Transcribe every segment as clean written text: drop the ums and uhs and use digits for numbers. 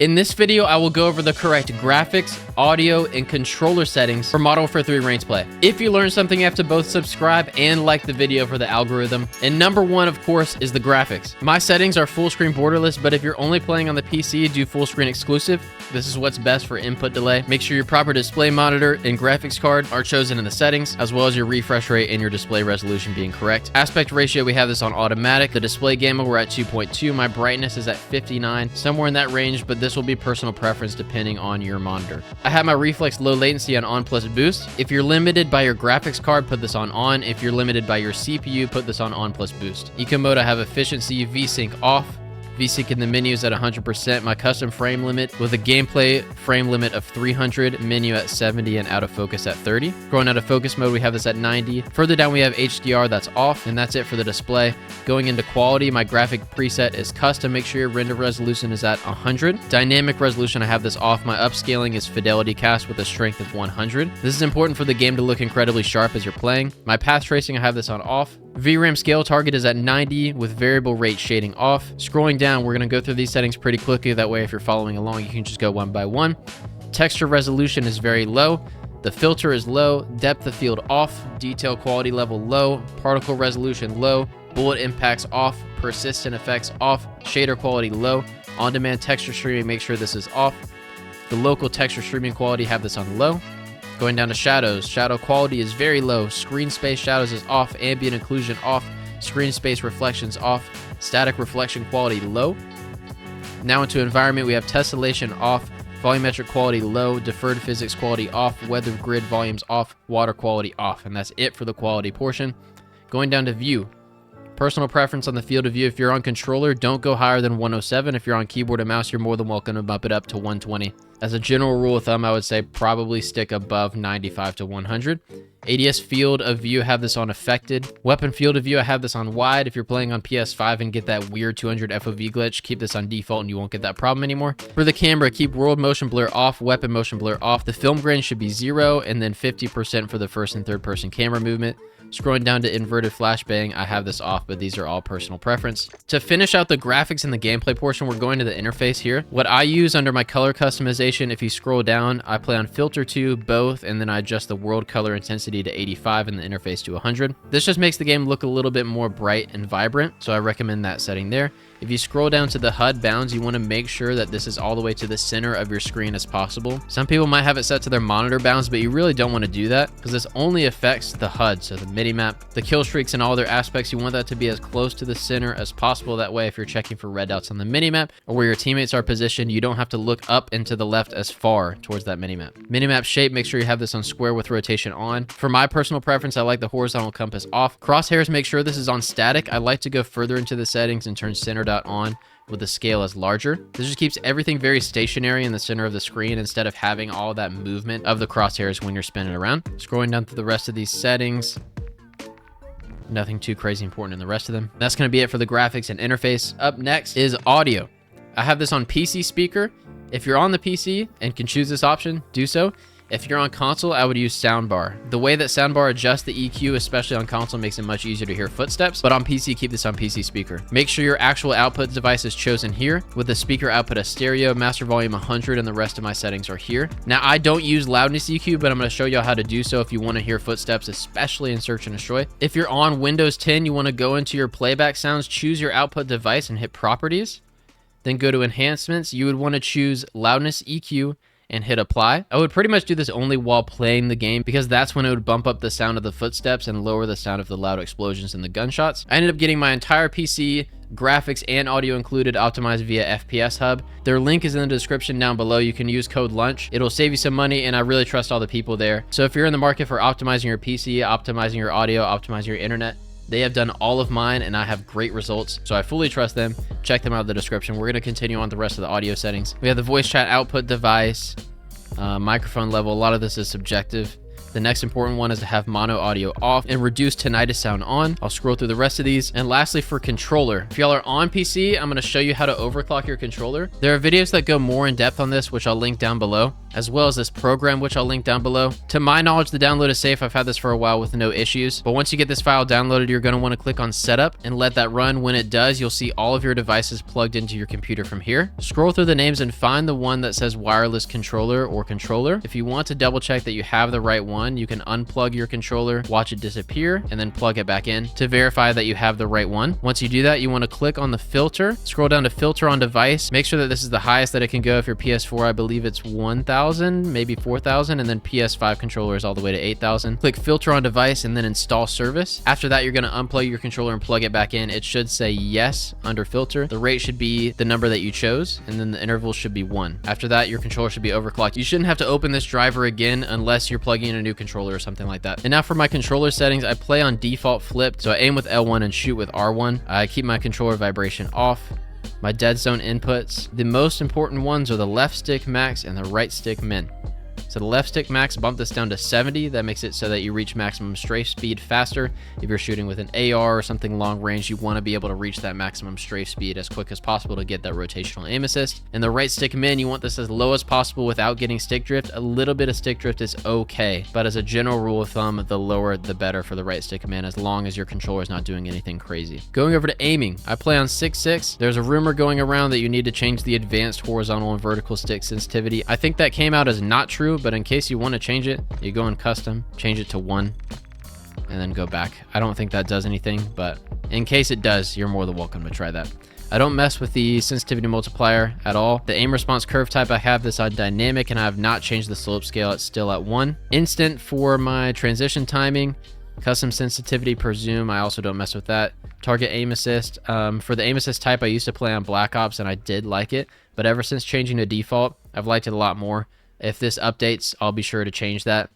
In this video, I will go over the correct graphics, audio, and controller settings for MW3 Ranked Play. If you learned something, you have to both subscribe and like the video for the algorithm. And number one, of course, is the graphics. My settings are full screen borderless, but if you're only playing on the PC, do full screen exclusive. This is what's best for input delay. Make sure your proper display monitor and graphics card are chosen in the settings, as well as your refresh rate and your display resolution being correct. Aspect ratio, we have this on automatic. The display gamma, we're at 2.2. My brightness is at 59, somewhere in that range, but this will be personal preference depending on your monitor. I have my reflex low latency on plus boost. If you're limited by your graphics card, put this on. If you're limited by your CPU, put this on plus boost. Eco mode, I have efficiency VSync off. VSync in the menu is at 100%. My custom frame limit with a gameplay frame limit of 300, menu at 70, and out of focus at 30. Going out of focus mode, we have this at 90. Further down, we have HDR, that's off, and that's it for the display. Going into quality, my graphic preset is custom. Make sure your render resolution is at 100. Dynamic resolution, I have this off. My upscaling is fidelity cast with a strength of 100. This is important for the game to look incredibly sharp as you're playing. My path tracing, I have this on off. VRAM scale target is at 90 with variable rate shading off. Scrolling down, we're going to go through these settings pretty quickly. That way, if you're following along, you can just go one by one. Texture resolution is very low. The filter is low. Depth of field off. Detail quality level low. Particle resolution low. Bullet impacts off. Persistent effects off. Shader quality low. On-demand texture streaming, make sure this is off. The local texture streaming quality, have this on low. Going down to shadows, shadow quality is very low. Screen space shadows is off. Ambient occlusion off. Screen space reflections off. Static reflection quality low. Now into environment, we have tessellation off. Volumetric quality low. Deferred physics quality off. Weather grid volumes off. Water quality off. And that's it for the quality portion. Going down to view. Personal preference on the field of view. If you're on controller, don't go higher than 107. If you're on keyboard and mouse, you're more than welcome to bump it up to 120. As a general rule of thumb, I would say probably stick above 95 to 100. ADS field of view, have this on affected. Weapon field of view, I have this on wide. If you're playing on PS5 and get that weird 200 FOV glitch, keep this on default and you won't get that problem anymore. For the camera, keep world motion blur off, weapon motion blur off. The film grain should be 0 and then 50% for the first and third person camera movement. Scrolling down to inverted flashbang, I have this off, but these are all personal preference. To finish out the graphics and the gameplay portion, we're going to the interface here. What I use under my color customization, if you scroll down, I play on filter 2, both, and then I adjust the world color intensity to 85 and the interface to 100. This just makes the game look a little bit more bright and vibrant, so I recommend that setting there. If you scroll down to the HUD bounds, you want to make sure that this is all the way to the center of your screen as possible. Some people might have it set to their monitor bounds, but you really don't want to do that because this only affects the HUD, so the MIDI map, the kill streaks, and all their aspects. You want that to be as close to the center as possible. That way, if you're checking for red dots on the mini map or where your teammates are positioned, you don't have to look up and to the left as far towards that mini map. Mini map shape, make sure you have this on square with rotation on. For my personal preference, I like the horizontal compass off. Crosshairs, make sure this is on static. I like to go further into the settings and turn center dot on with the scale as larger. This just keeps everything very stationary in the center of the screen instead of having all that movement of the crosshairs when you're spinning around. Scrolling down through the rest of these settings, nothing too crazy important in the rest of them. That's going to be it for the graphics and interface. Up next is audio. I have this on PC speaker. If you're on the PC and can choose this option, do so. If you're on console, I would use soundbar. The way that soundbar adjusts the EQ, especially on console, makes it much easier to hear footsteps, but on PC, keep this on PC speaker. Make sure your actual output device is chosen here, with the speaker output as stereo, master volume 100, and the rest of my settings are here. Now, I don't use loudness EQ, but I'm gonna show you how to do so if you wanna hear footsteps, especially in Search and Destroy. If you're on Windows 10, you wanna go into your playback sounds, choose your output device, and hit Properties. Then go to Enhancements. You would wanna choose loudness EQ, and hit apply. I would pretty much do this only while playing the game because that's when it would bump up the sound of the footsteps and lower the sound of the loud explosions and the gunshots. I ended up getting my entire PC, graphics and audio included, optimized via FPS Hub. Their link is in the description down below. You can use code LUNCH. It'll save you some money, and I really trust all the people there. So if you're in the market for optimizing your PC, optimizing your audio, optimizing your internet, they have done all of mine and I have great results, so I fully trust them. Check them out in the description. We're going to continue on the rest of the audio settings. We have the voice chat output device, microphone level. A lot of this is subjective. The next important one is to have mono audio off and reduce tinnitus sound on. I'll scroll through the rest of these. And lastly, for controller, if y'all are on PC, I'm going to show you how to overclock your controller. There are videos that go more in depth on this, which I'll link down below. as well as this program, which I'll link down below. To my knowledge, the download is safe. I've had this for a while with no issues. But once you get this file downloaded, you're going to want to click on Setup and let that run. When it does, you'll see all of your devices plugged into your computer from here. Scroll through the names and find the one that says wireless controller or controller. If you want to double check that you have the right one, you can unplug your controller, watch it disappear, and then plug it back in to verify that you have the right one. Once you do that, you want to click on the filter, scroll down to filter on device, make sure that this is the highest that it can go. If your PS4, I believe it's 1000, maybe 4000, and then PS5 controller is all the way to 8000. Click filter on device and then install service. After that, you're going to unplug your controller and plug it back in. It should say yes under filter. The rate should be the number that you chose, and then the interval should be 1. After that, your controller should be overclocked. You shouldn't have to open this driver again unless you're plugging in a new controller or something like that. And now for my controller settings, I play on default flipped. So I aim with L1 and shoot with R1. I keep my controller vibration off. My dead zone inputs, the most important ones are the left stick max and the right stick min. So the left stick max, bump this down to 70. That makes it so that you reach maximum strafe speed faster. If you're shooting with an AR or something long range, you want to be able to reach that maximum strafe speed as quick as possible to get that rotational aim assist. And the right stick min, you want this as low as possible without getting stick drift. A little bit of stick drift is okay, but as a general rule of thumb, the lower the better for the right stick min, as long as your controller is not doing anything crazy. Going over to aiming, I play on 6.6. There's a rumor going around that you need to change the advanced horizontal and vertical stick sensitivity. I think that came out as not true, but in case you want to change it, you go in custom, change it to 1, and then go back. I don't think that does anything, but in case it does, you're more than welcome to try that. I don't mess with the sensitivity multiplier at all. The aim response curve type, I have this on dynamic, and I have not changed the slope scale. It's still at 1. Instant for my transition timing. Custom sensitivity per zoom, I also don't mess with that. Target aim assist. For the aim assist type, I used to play on Black Ops, and I did like it, but ever since changing to default, I've liked it a lot more. If this updates, I'll be sure to change that.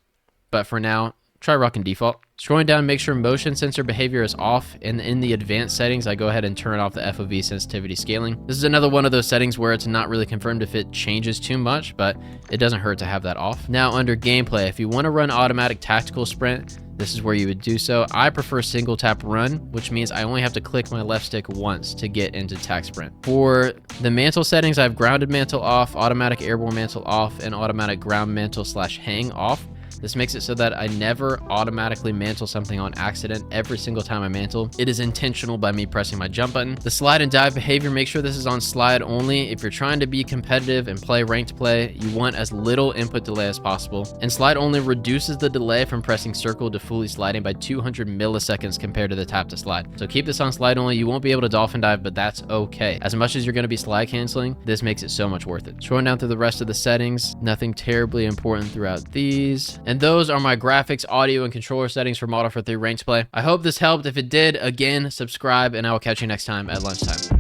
But for now, try rocking default. Scrolling down, make sure motion sensor behavior is off. And in the advanced settings, I go ahead and turn off the FOV sensitivity scaling. This is another one of those settings where it's not really confirmed if it changes too much, but it doesn't hurt to have that off. Now under gameplay, if you want to run automatic tactical sprint, this is where you would do so. I prefer single tap run, which means I only have to click my left stick once to get into tac sprint. For the mantle settings, I have grounded mantle off, automatic airborne mantle off, and automatic ground mantle / hang off. This makes it so that I never automatically mantle something on accident every single time I mantle. It is intentional by me pressing my jump button. The slide and dive behavior, make sure this is on slide only. If you're trying to be competitive and play ranked play, you want as little input delay as possible. And slide only reduces the delay from pressing circle to fully sliding by 200 milliseconds compared to the tap to slide. So keep this on slide only. You won't be able to dolphin dive, but that's okay. As much as you're going to be slide canceling, this makes it so much worth it. Scrolling down through the rest of the settings, nothing terribly important throughout these. And those are my graphics, audio, and controller settings for Model 3 Ranked Play. I hope this helped. If it did, again, subscribe, and I will catch you next time at lunchtime.